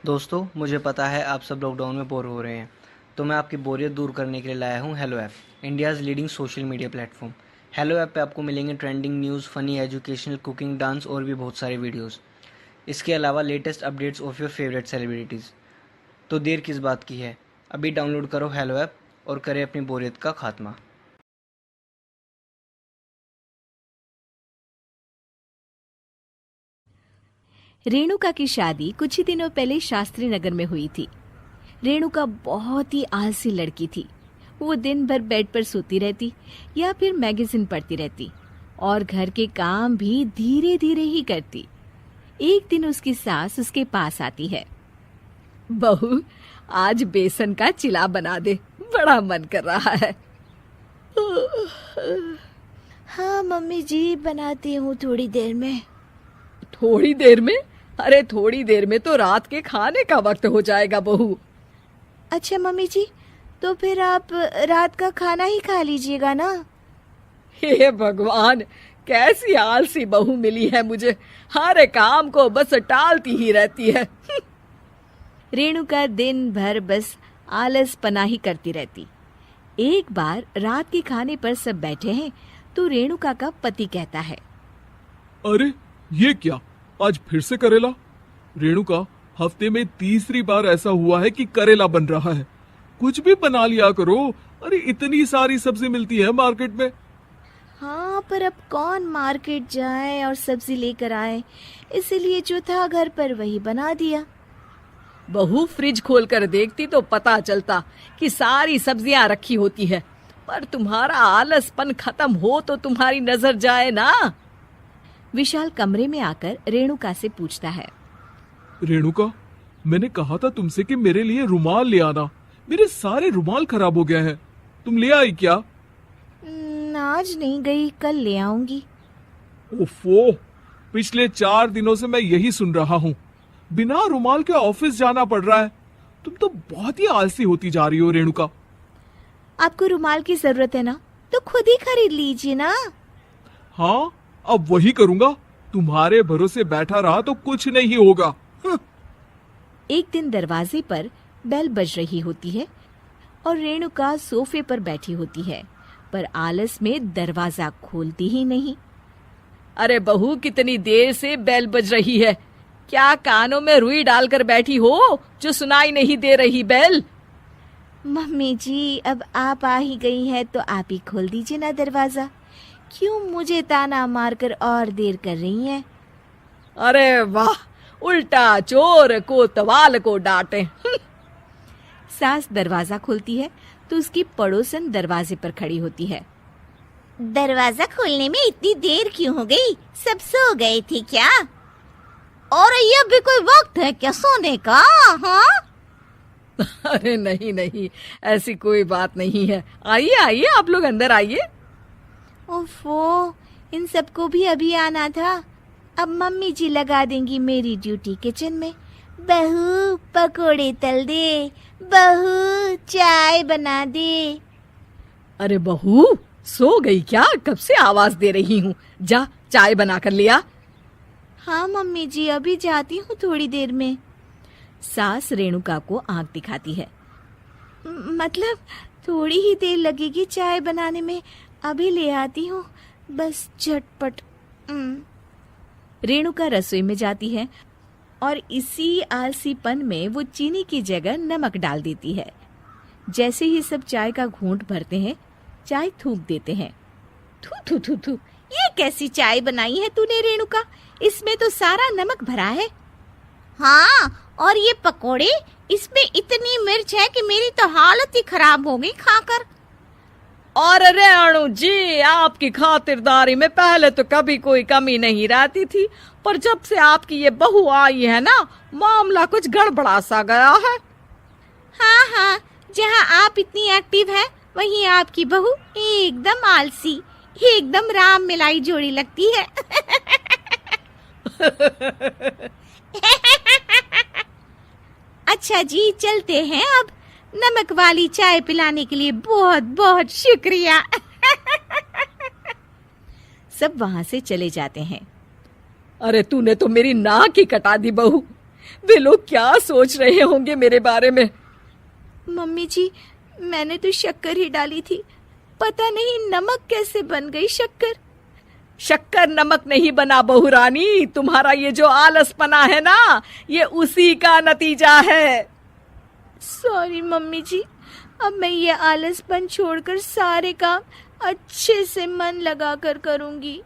दोस्तों, मुझे पता है आप सब लॉकडाउन में बोर हो रहे हैं, तो मैं आपकी बोरियत दूर करने के लिए लाया हूँ hello app, India's leading social media platform. Hello app पे आपको मिलेंगे trending news, funny, educational, cooking, dance और भी बहुत सारे वीडियोस। इसके अलावा latest updates of your favourite celebrities. तो देर किस बात की है, अभी डाउनलोड करो हेलो ऐप और करें अपनी बोरियत का खात्मा। रेणुका की शादी कुछ ही दिनों पहले शास्त्री नगर में हुई थी। रेणुका बहुत ही आलसी लड़की थी। वो दिन भर बेड पर सोती रहती या फिर मैगजीन पढ़ती रहती और घर के काम भी धीरे धीरे ही करती। एक दिन उसकी सास उसके पास आती है। बहू, आज बेसन का चिला बना दे, बड़ा मन कर रहा है। हाँ मम्मी जी, बनाती हूँ थोड़ी देर में। थोड़ी देर में? अरे थोड़ी देर में तो रात के खाने का वक्त हो जाएगा बहू। अच्छा मम्मी जी, तो फिर आप रात का खाना ही खा लीजिएगा ना। हे भगवान, कैसी आलसी बहू मिली है मुझे। हर काम को बस टालती ही रहती है। रेणुका दिन भर बस आलस पना ही करती रहती। एक बार रात के खाने पर सब बैठे हैं तो रेणुका का पति कहता है, अरे ये क्या, आज फिर से करेला? रेणुका, हफ्ते में तीसरी बार ऐसा हुआ है कि करेला बन रहा है। कुछ भी बना लिया करो। अरे इतनी सारी सब्जी मिलती है मार्केट में। हाँ, पर अब कौन मार्केट जाए और सब्जी लेकर आए, इसीलिए जो था घर पर वही बना दिया। बहू फ्रिज खोलकर देखती तो पता चलता कि सारी सब्जियां रखी होती है। पर तुम्हारा आलसपन खत्म हो तो तुम्हारी नजर जाए ना। विशाल कमरे में आकर रेणुका से पूछता है, रेणुका, मैंने कहा था तुमसे कि मेरे लिए रुमाल ले आना। मेरे सारे रुमाल खराब हो गए हैं। तुम ले आई क्या? आज नहीं गई, कल ले आऊंगी। ओफो, पिछले 4 दिनों से मैं यही सुन रहा हूँ। बिना रुमाल के ऑफिस जाना पड़ रहा है। तुम तो बहुत ही आलसी होती जा रही हो रेणुका। आपको रुमाल की जरूरत है ना, तो खुद ही खरीद लीजिए ना। हाँ, अब वही करूंगा। तुम्हारे भरोसे बैठा रहा तो कुछ नहीं होगा। एक दिन दरवाजे पर बेल बज रही होती है और रेणुका सोफे पर बैठी होती है, पर आलस में दरवाजा खोलती ही नहीं। अरे बहू, कितनी देर से बेल बज रही है? क्या कानों में रुई डालकर बैठी हो जो सुनाई नहीं दे रही बेल? मम्मी जी, अब आप आ ही गई हैं तो आप ही खोल दीजिए ना दरवाजा। क्यों मुझे ताना मारकर और देर कर रही हैं? अरे वाह, उल्टा चोर को तवाल को डांटे। सास दरवाजा खोलती है तो उसकी पड़ोसन दरवाजे पर खड़ी होती है। दरवाजा खोलने में इतनी देर क्यों हो गई? सब सो गए थे क्या? और ये भी कोई वक्त है क्या सोने का? हाँ? अरे नहीं नहीं, ऐसी कोई बात नहीं है। आइए आइए, आप लोग अंदर आइए। ओफो, इन सबको भी अभी आना था। अब मम्मी जी लगा देंगी मेरी ड्यूटी किचन में। बहू पकोड़े तल दे, बहू चाय बना दे। अरे बहू, सो गई क्या? कब से आवाज दे रही हूँ। जा चाय बना कर लिया। हाँ मम्मी जी, अभी जाती हूँ थोड़ी देर में। सास रेणुका को आंख दिखाती है। मतलब थोड़ी ही देर लगेगी चाय बनाने में, अभी ले आती हूँ, बस झटपट। रेणुका रसोई में जाती है और इसी आलसीपन में वो चीनी की जगह नमक डाल देती है। जैसे ही सब चाय का घूंट भरते हैं, चाय थूक देते हैं। थू थू थू थू, ये कैसी चाय बनाई है तूने रेणुका? इसमें तो सारा नमक भरा है। हाँ, और ये पकोड़े, इसमें इतनी मिर्च है कि मेरी तो हालत ही खराब हो गई खाकर। और रेणु जी, आपकी खातिरदारी में पहले तो कभी कोई कमी नहीं रहती थी, पर जब से आपकी ये बहू आई है ना, मामला कुछ गड़बड़ा सा गया है। हाँ हाँ, जहाँ आप इतनी एक्टिव हैं, वहीं आपकी बहू एकदम आलसी, एकदम राम मिलाई जोड़ी लगती है। अच्छा जी, चलते हैं अब। नमक वाली चाय पिलाने के लिए बहुत बहुत शुक्रिया। सब वहां से चले जाते हैं। अरे तूने तो मेरी नाक ही कटा दी बहू। वे लोग क्या सोच रहे होंगे मेरे बारे में। मम्मी जी, मैंने तो शक्कर ही डाली थी, पता नहीं नमक कैसे बन गई शक्कर। शक्कर नमक नहीं बना बहू रानी, तुम्हारा ये जो आलसपना है ना, ये उसी का नतीजा है। सॉरी मम्मी जी, अब मैं ये आलसपन छोड़कर सारे काम अच्छे से मन लगाकर करूंगी।